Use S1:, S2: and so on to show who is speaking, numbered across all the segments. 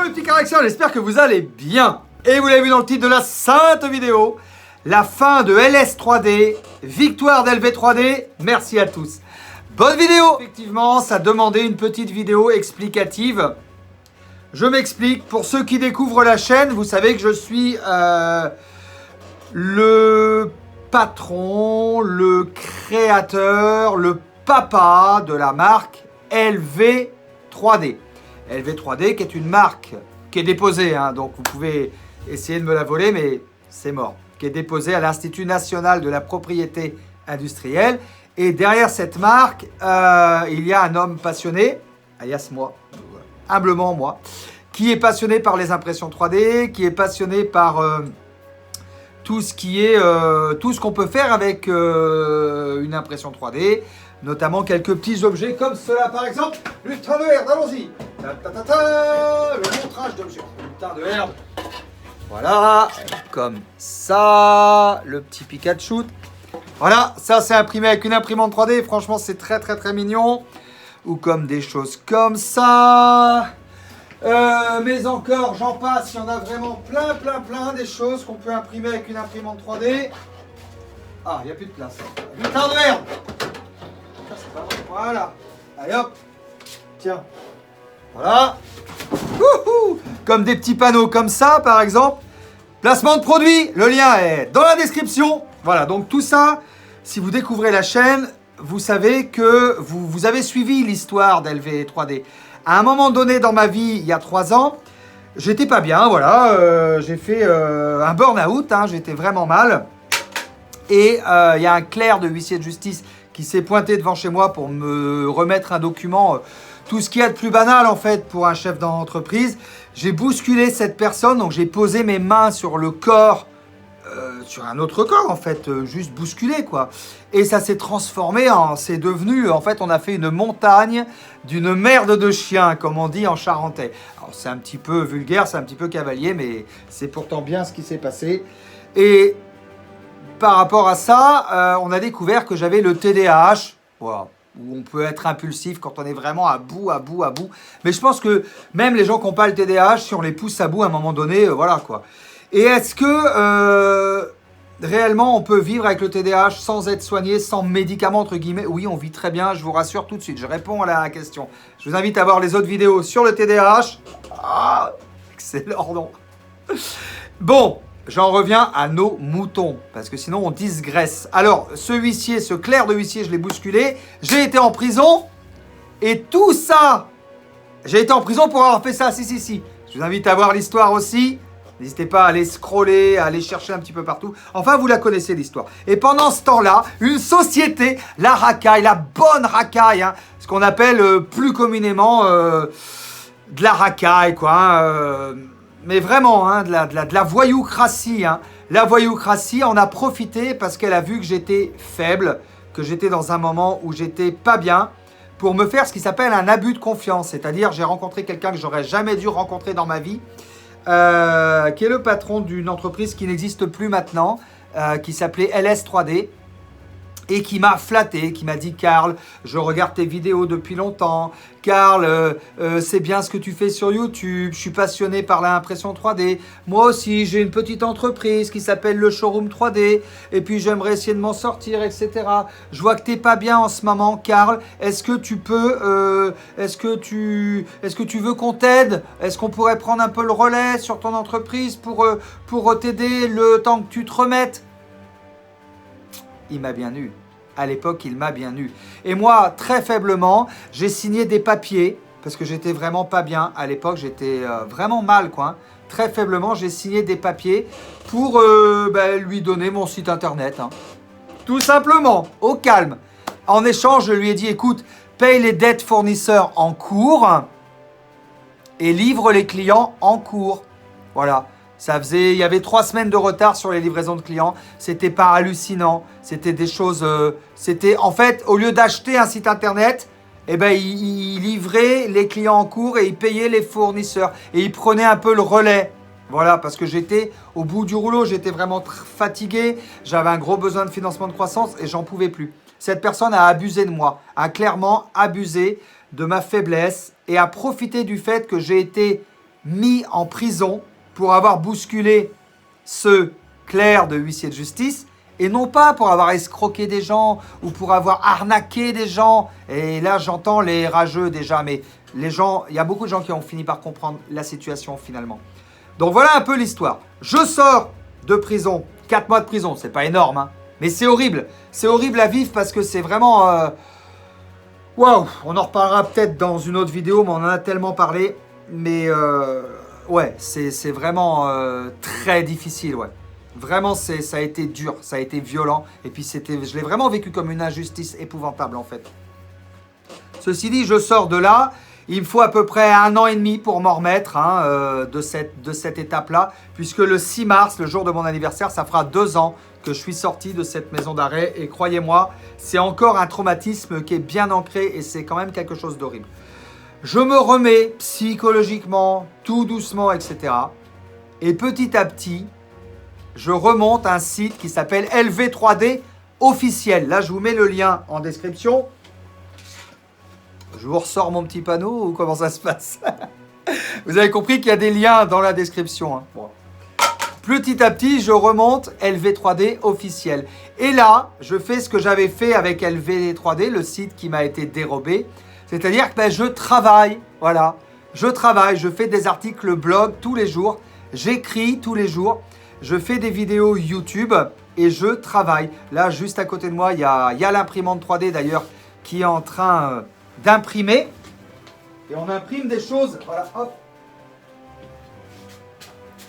S1: les petits caractères, j'espère que vous allez bien. Et vous l'avez vu dans le titre de la sainte vidéo, la fin de LS3D, victoire d'LV3D, merci à tous. Bonne vidéo. Effectivement, ça demandait une petite vidéo explicative. Je m'explique, pour ceux qui découvrent la chaîne, vous savez que je suis le patron, le créateur, le papa de la marque LV3D. LV3D qui est une marque qui est déposée, hein, donc vous pouvez essayer de me la voler, mais c'est mort. Qui est déposée à l'Institut National de la Propriété Industrielle. Et derrière cette marque, il y a un homme passionné, alias moi, humblement moi, qui est passionné par les impressions 3D, qui est passionné par tout ce qu'on peut faire avec une impression 3D, notamment quelques petits objets comme cela par exemple, lutin de herbe, allons-y, le montrage d'objets, lutin de herbe, voilà, comme ça, le petit Pikachu, voilà, ça c'est imprimé avec une imprimante 3D, franchement c'est très très très mignon, ou comme des choses comme ça. Mais encore, j'en passe, il y en a vraiment plein des choses qu'on peut imprimer avec une imprimante 3D. Ah, il n'y a plus de place. Lutin de herbe. Ça, c'est pas bon. Voilà. Allez hop. Tiens. Voilà. Wouhou. Comme des petits panneaux comme ça, par exemple. Placement de produit. Le lien est dans la description. Voilà, donc tout ça, si vous découvrez la chaîne, vous savez que vous avez suivi l'histoire d'LV3D. À un moment donné dans ma vie, il y a 3 ans, j'étais pas bien, voilà, j'ai fait un burn-out, hein, j'étais vraiment mal. Et il y a un clerc de huissier de justice qui s'est pointé devant chez moi pour me remettre un document, tout ce qu'il y a de plus banal en fait pour un chef d'entreprise. J'ai bousculé cette personne, donc j'ai posé mes mains sur le corps, sur un autre corps en fait, juste bousculé quoi. Et ça s'est transformé c'est devenu, en fait on a fait une montagne d'une merde de chien, comme on dit en charentais. Alors c'est un petit peu vulgaire, c'est un petit peu cavalier, mais c'est pourtant bien ce qui s'est passé. Et par rapport à ça, on a découvert que j'avais le TDAH, voilà, où on peut être impulsif quand on est vraiment à bout. Mais je pense que même les gens qui n'ont pas le TDAH, si on les pousse à bout à un moment donné, voilà quoi. Et est-ce que réellement on peut vivre avec le TDAH sans être soigné, sans médicaments entre guillemets? Oui, on vit très bien, je vous rassure tout de suite, je réponds à la question. Je vous invite à voir les autres vidéos sur le TDAH. Ah, excellent, non. Bon, j'en reviens à nos moutons, parce que sinon on digresse. Alors, ce huissier, ce clerc de huissier, je l'ai bousculé, j'ai été en prison, et tout ça, j'ai été en prison pour avoir fait ça, si. Je vous invite à voir l'histoire aussi. N'hésitez pas à aller scroller, à aller chercher un petit peu partout. Enfin, vous la connaissez l'histoire. Et pendant ce temps-là, une société, la racaille, la bonne racaille, hein, ce qu'on appelle plus communément de la racaille, quoi. Hein, mais vraiment, hein, de la voyoucratie. Hein. La voyoucratie en a profité parce qu'elle a vu que j'étais faible, que j'étais dans un moment où j'étais pas bien, pour me faire ce qui s'appelle un abus de confiance. C'est-à-dire, j'ai rencontré quelqu'un que j'aurais jamais dû rencontrer dans ma vie, qui est le patron d'une entreprise qui n'existe plus maintenant, qui s'appelait LS3D, et qui m'a flatté, qui m'a dit « Karl, je regarde tes vidéos depuis longtemps. Karl, c'est bien ce que tu fais sur YouTube. Je suis passionné par l'impression 3D. Moi aussi, j'ai une petite entreprise qui s'appelle le Showroom 3D. Et puis, j'aimerais essayer de m'en sortir, etc. Je vois que t'es pas bien en ce moment, Karl. Est-ce que tu peux... est-ce que tu veux qu'on t'aide? Est-ce qu'on pourrait prendre un peu le relais sur ton entreprise pour t'aider le temps que tu te remettes ?» Il m'a bien eu. À l'époque, il m'a bien eu. Et moi, très faiblement, j'ai signé des papiers parce que j'étais vraiment pas bien. À l'époque, j'étais vraiment mal, quoi. Hein. Très faiblement, j'ai signé des papiers pour lui donner mon site internet. Hein. Tout simplement, au calme. En échange, je lui ai dit, écoute, paye les dettes fournisseurs en cours et livre les clients en cours. Voilà. Il y avait 3 semaines de retard sur les livraisons de clients. C'était pas hallucinant. C'était des choses. C'était en fait, au lieu d'acheter un site internet, il livrait les clients en cours et il payait les fournisseurs. Et il prenait un peu le relais. Voilà, parce que j'étais au bout du rouleau. J'étais vraiment fatigué. J'avais un gros besoin de financement de croissance et j'en pouvais plus. Cette personne a abusé de moi, a clairement abusé de ma faiblesse et a profité du fait que j'ai été mis en prison pour avoir bousculé ce clerc de huissier de justice et non pas pour avoir escroqué des gens ou pour avoir arnaqué des gens. Et là, j'entends les rageux déjà, mais les gens, il y a beaucoup de gens qui ont fini par comprendre la situation finalement. Donc voilà un peu l'histoire. Je sors de prison, 4 mois de prison, c'est pas énorme, hein, mais c'est horrible. C'est horrible à vivre parce que c'est vraiment... Waouh, on en reparlera peut-être dans une autre vidéo, mais on en a tellement parlé. Mais ouais, c'est vraiment très difficile, ouais. Vraiment, ça a été dur, ça a été violent. Et puis, je l'ai vraiment vécu comme une injustice épouvantable, en fait. Ceci dit, je sors de là. Il me faut à peu près 1 an et demi pour m'en remettre de cette étape-là. Puisque le 6 mars, le jour de mon anniversaire, ça fera 2 ans que je suis sorti de cette maison d'arrêt. Et croyez-moi, c'est encore un traumatisme qui est bien ancré et c'est quand même quelque chose d'horrible. Je me remets psychologiquement, tout doucement, etc. Et petit à petit, je remonte un site qui s'appelle LV3D officiel. Là, je vous mets le lien en description. Je vous ressors mon petit panneau ou comment ça se passe? Vous avez compris qu'il y a des liens dans la description. Hein. Bon. Petit à petit, je remonte LV3D officiel. Et là, je fais ce que j'avais fait avec LV3D, le site qui m'a été dérobé. C'est-à-dire que je travaille, voilà. Je travaille, je fais des articles blog tous les jours. J'écris tous les jours. Je fais des vidéos YouTube et je travaille. Là, juste à côté de moi, il y a l'imprimante 3D d'ailleurs qui est en train d'imprimer. Et on imprime des choses. Voilà, hop.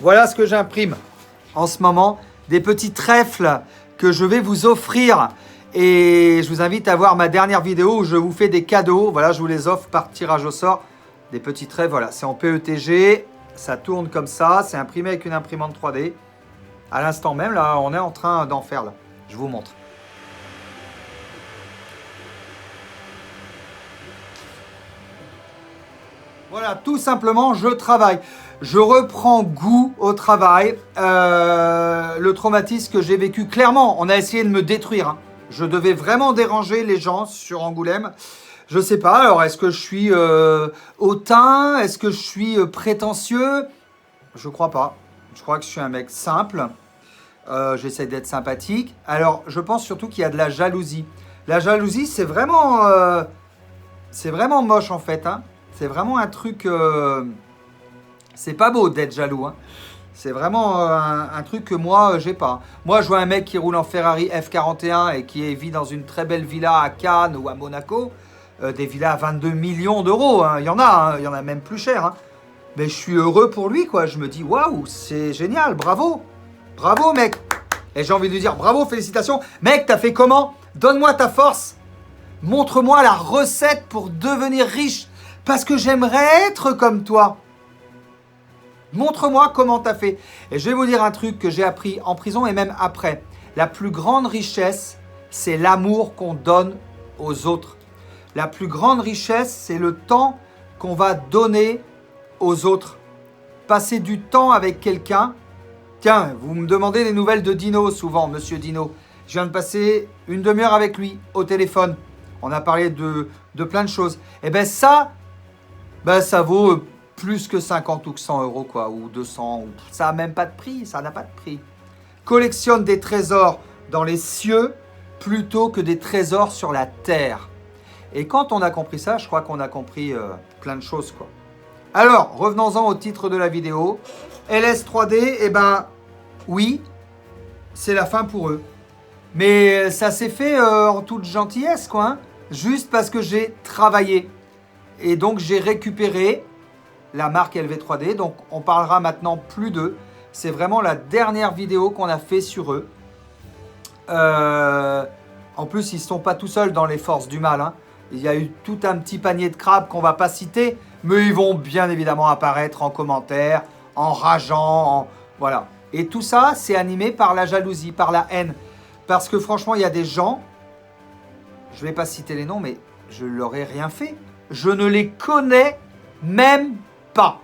S1: Voilà ce que j'imprime en ce moment. Des petits trèfles que je vais vous offrir. Et je vous invite à voir ma dernière vidéo où je vous fais des cadeaux. Voilà, je vous les offre par tirage au sort. Des petits trèfles, voilà. C'est en PETG. Ça tourne comme ça. C'est imprimé avec une imprimante 3D. À l'instant même, là, on est en train d'en faire, là. Je vous montre. Voilà, tout simplement, je travaille. Je reprends goût au travail. Le traumatisme que j'ai vécu, clairement, on a essayé de me détruire. Hein. Je devais vraiment déranger les gens sur Angoulême. Je sais pas, alors est-ce que je suis hautain? Est-ce que je suis prétentieux? Je crois pas. Je crois que je suis un mec simple. J'essaie d'être sympathique. Alors, je pense surtout qu'il y a de la jalousie. La jalousie, c'est vraiment moche en fait. Hein. C'est vraiment un truc... c'est pas beau d'être jaloux. Hein. C'est vraiment un truc que moi, j'ai pas. Moi, je vois un mec qui roule en Ferrari F41 et qui vit dans une très belle villa à Cannes ou à Monaco. Des villas à 22 millions d'euros. Hein. Il y en a même plus cher. Hein. Mais je suis heureux pour lui, quoi. Je me dis, waouh, c'est génial, bravo. Bravo, mec. Et j'ai envie de lui dire, bravo, félicitations. Mec, t'as fait comment? Donne-moi ta force. Montre-moi la recette pour devenir riche. Parce que j'aimerais être comme toi. Montre-moi comment t'as fait. Et je vais vous dire un truc que j'ai appris en prison et même après. La plus grande richesse, c'est l'amour qu'on donne aux autres. La plus grande richesse, c'est le temps qu'on va donner aux autres. Passer du temps avec quelqu'un. Tiens, vous me demandez des nouvelles de Dino souvent, monsieur Dino. Je viens de passer une demi-heure avec lui au téléphone. On a parlé de plein de choses. Et bien ça vaut plus que 50 ou 100 euros, quoi, ou 200. Ça n'a même pas de prix, ça n'a pas de prix. Collectionne des trésors dans les cieux plutôt que des trésors sur la terre. Et quand on a compris ça, je crois qu'on a compris plein de choses, quoi. Alors, revenons-en au titre de la vidéo. LS3D, eh ben, oui, c'est la fin pour eux. Mais ça s'est fait en toute gentillesse, quoi. Hein, juste parce que j'ai travaillé. Et donc, j'ai récupéré la marque LV3D. Donc, on parlera maintenant plus d'eux. C'est vraiment la dernière vidéo qu'on a fait sur eux. En plus, ils ne sont pas tout seuls dans les forces du mal. Hein. Il y a eu tout un petit panier de crabes qu'on ne va pas citer. Mais ils vont bien évidemment apparaître en commentaire, en rageant, voilà. Et tout ça, c'est animé par la jalousie, par la haine. Parce que franchement, il y a des gens, je ne vais pas citer les noms, mais je ne leur ai rien fait. Je ne les connais même pas.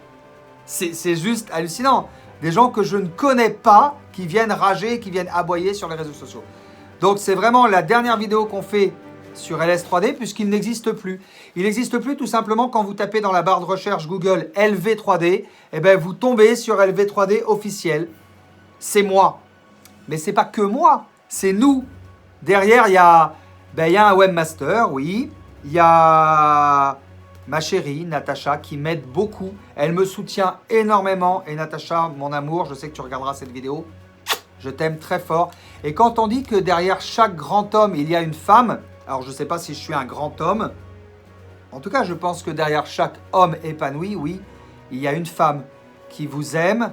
S1: C'est juste hallucinant. Des gens que je ne connais pas, qui viennent rager, qui viennent aboyer sur les réseaux sociaux. Donc c'est vraiment la dernière vidéo qu'on fait sur LS3D puisqu'il n'existe plus. Il n'existe plus tout simplement quand vous tapez dans la barre de recherche Google LV3D, et ben vous tombez sur LV3D officiel. C'est moi. Mais c'est pas que moi, c'est nous. Derrière, il y a un webmaster, oui. Il y a ma chérie, Natacha, qui m'aide beaucoup. Elle me soutient énormément. Et Natacha, mon amour, je sais que tu regarderas cette vidéo. Je t'aime très fort. Et quand on dit que derrière chaque grand homme, il y a une femme, alors je ne sais pas si je suis un grand homme. En tout cas, je pense que derrière chaque homme épanoui, oui, il y a une femme qui vous aime,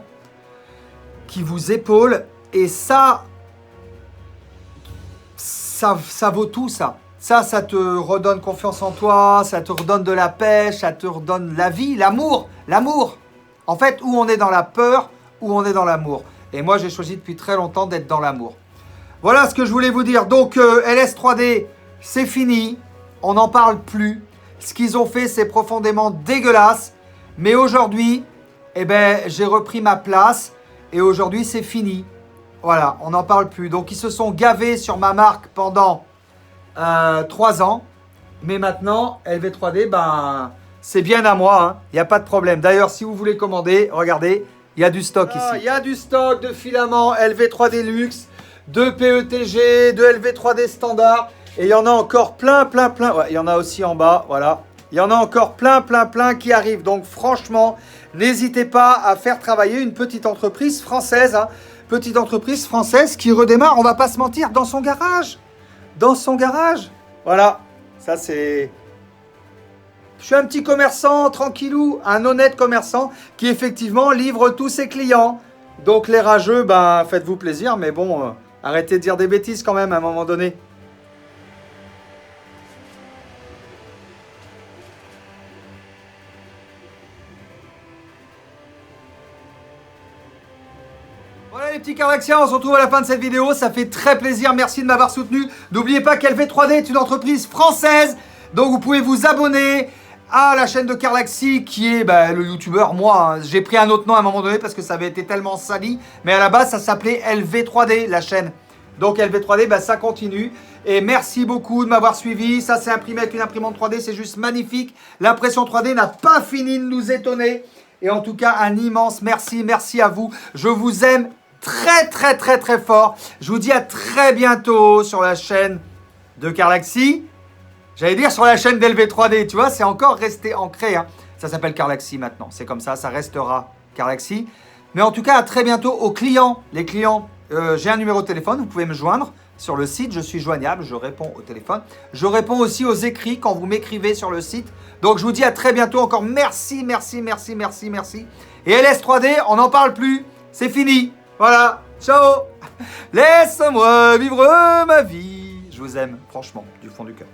S1: qui vous épaule. Et ça vaut tout, ça. Ça te redonne confiance en toi, ça te redonne de la pêche, ça te redonne la vie, l'amour. L'amour. En fait, où on est dans la peur, où on est dans l'amour. Et moi, j'ai choisi depuis très longtemps d'être dans l'amour. Voilà ce que je voulais vous dire. Donc, LS3D, c'est fini. On n'en parle plus. Ce qu'ils ont fait, c'est profondément dégueulasse. Mais aujourd'hui, eh ben, j'ai repris ma place. Et aujourd'hui, c'est fini. Voilà, on n'en parle plus. Donc, ils se sont gavés sur ma marque pendant 3 ans. Mais maintenant, LV3D, ben, c'est bien à moi. Il n'y a pas de problème. D'ailleurs, si vous voulez commander, regardez, il y a du stock ici. Il y a du stock de filaments LV3D Luxe, de PETG, de LV3D standard. Et il y en a encore plein. Ouais, il y en a aussi en bas, voilà. Il y en a encore plein qui arrivent. Donc franchement, n'hésitez pas à faire travailler une petite entreprise française. Petite entreprise française qui redémarre, on va pas se mentir, dans son garage. Dans son garage. Voilà, ça c'est... Je suis un petit commerçant tranquillou, un honnête commerçant qui effectivement livre tous ses clients. Donc les rageux, ben faites-vous plaisir, mais bon, arrêtez de dire des bêtises quand même à un moment donné. Voilà les petits Cardaxiens, on se retrouve à la fin de cette vidéo, ça fait très plaisir, merci de m'avoir soutenu. N'oubliez pas qu'LV3D est une entreprise française, donc vous pouvez vous abonner à la chaîne de Cardaxi qui est le youtubeur, moi. J'ai pris un autre nom à un moment donné parce que ça avait été tellement sali, mais à la base ça s'appelait LV3D la chaîne. Donc LV3D, ça continue. Et merci beaucoup de m'avoir suivi. Ça c'est imprimé avec une imprimante 3D, c'est juste magnifique. L'impression 3D n'a pas fini de nous étonner. Et en tout cas, un immense merci à vous. Je vous aime très fort. Je vous dis à très bientôt sur la chaîne de Cardaxi. J'allais dire sur la chaîne d'LV3D, tu vois, c'est encore resté ancré. Ça s'appelle Cardaxi maintenant, c'est comme ça restera Cardaxi. Mais en tout cas, à très bientôt aux clients. Les clients, j'ai un numéro de téléphone, vous pouvez me joindre sur le site, je suis joignable, je réponds au téléphone. Je réponds aussi aux écrits quand vous m'écrivez sur le site. Donc je vous dis à très bientôt, encore merci. Et LS3D, on n'en parle plus, c'est fini. Voilà, ciao. Laisse-moi vivre ma vie. Je vous aime, franchement, du fond du cœur.